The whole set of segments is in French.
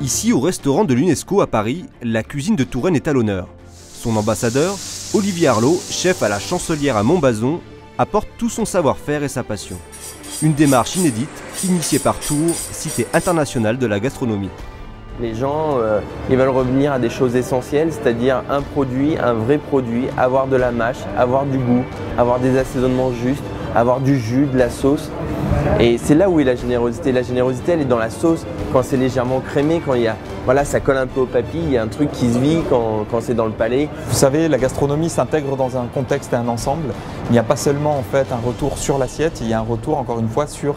Ici, au restaurant de l'UNESCO à Paris, la cuisine de Touraine est à l'honneur. Son ambassadeur, Olivier Arlot, chef à la Chancelière à Montbazon, apporte tout son savoir-faire et sa passion. Une démarche inédite, initiée par Tours, cité internationale de la gastronomie. Les gens, ils veulent revenir à des choses essentielles, c'est-à-dire un produit, un vrai produit, avoir de la mâche, avoir du goût, avoir des assaisonnements justes, avoir du jus, de la sauce. Et c'est là où est la générosité. La générosité, elle est dans la sauce, quand c'est légèrement crémé, quand il y a, voilà, ça colle un peu aux papilles, il y a un truc qui se vit quand c'est dans le palais. Vous savez, la gastronomie s'intègre dans un contexte et un ensemble. Il n'y a pas seulement en fait un retour sur l'assiette, il y a un retour encore une fois sur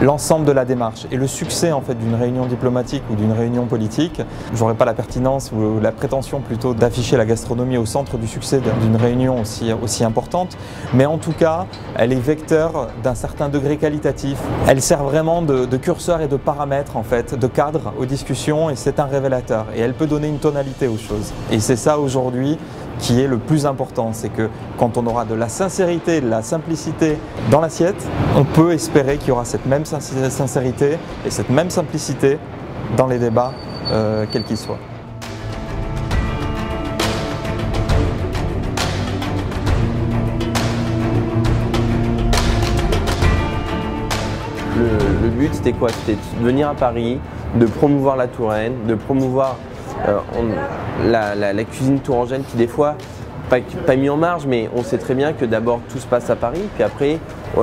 l'ensemble de la démarche. Et le succès en fait d'une réunion diplomatique ou d'une réunion politique, je n'aurais pas la pertinence ou la prétention plutôt d'afficher la gastronomie au centre du succès d'une réunion aussi importante, mais en tout cas, elle est vecteur d'un certain degré qualitatif. Elle sert vraiment de curseur et de paramètre en fait, de cadre aux discussions, et c'est un révélateur. Et elle peut donner une tonalité aux choses. Et c'est ça aujourd'hui qui est le plus important, c'est que quand on aura de la sincérité, de la simplicité dans l'assiette, on peut espérer qu'il y aura cette même sincérité et cette même simplicité dans les débats, quels qu'ils soient. Le but, c'était quoi? C'était de venir à Paris, de promouvoir la Touraine, de promouvoir la cuisine tourangelle qui des fois, pas mis en marge, mais on sait très bien que d'abord tout se passe à Paris, puis après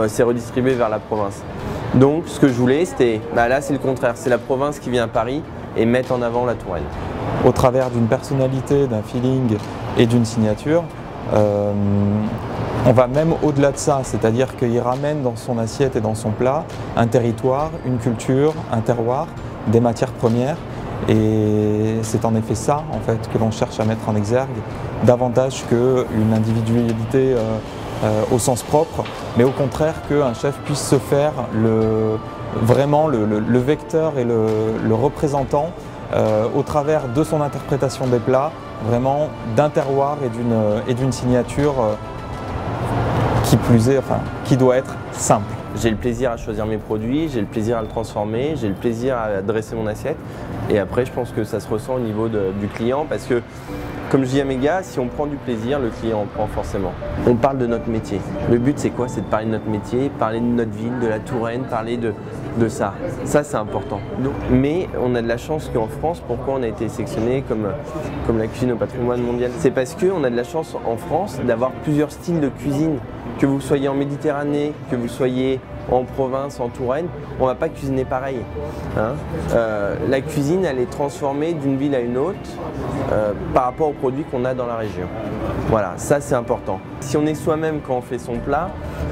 c'est redistribué vers la province. Donc ce que je voulais, c'était, là c'est le contraire, c'est la province qui vient à Paris et mettre en avant la Touraine. Au travers d'une personnalité, d'un feeling et d'une signature, on va même au-delà de ça, c'est-à-dire qu'il ramène dans son assiette et dans son plat un territoire, une culture, un terroir, des matières premières. Et c'est en effet ça en fait, que l'on cherche à mettre en exergue, davantage qu'une individualité au sens propre, mais au contraire qu'un chef puisse se faire vraiment le vecteur et le représentant au travers de son interprétation des plats, vraiment d'un terroir et d'une signature qui plus est, qui doit être simple. J'ai le plaisir à choisir mes produits, j'ai le plaisir à le transformer, j'ai le plaisir à dresser mon assiette. Et après, je pense que ça se ressent au niveau du client parce que, comme je dis à mes gars, si on prend du plaisir, le client en prend forcément. On parle de notre métier. Le but, c'est quoi? C'est de parler de notre métier, parler de notre ville, de la Touraine, parler de ça. Ça, c'est important. Mais on a de la chance qu'en France, pourquoi on a été sélectionné comme la cuisine au patrimoine mondial? C'est parce qu'on a de la chance en France d'avoir plusieurs styles de cuisine. Que vous soyez en Méditerranée, que vous soyez en province, en Touraine, on ne va pas cuisiner pareil. La cuisine, elle est transformée d'une ville à une autre par rapport aux produits qu'on a dans la région. Voilà, ça c'est important. Si on est soi-même quand on fait son plat,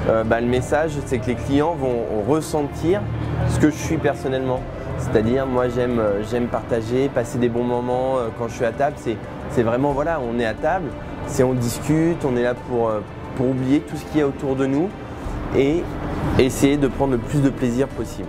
le message c'est que les clients vont ressentir ce que je suis personnellement. C'est-à-dire, moi j'aime partager, passer des bons moments quand je suis à table. C'est vraiment, voilà, on est à table, on discute, on est là pour oublier tout ce qu'il y a autour de nous et essayer de prendre le plus de plaisir possible.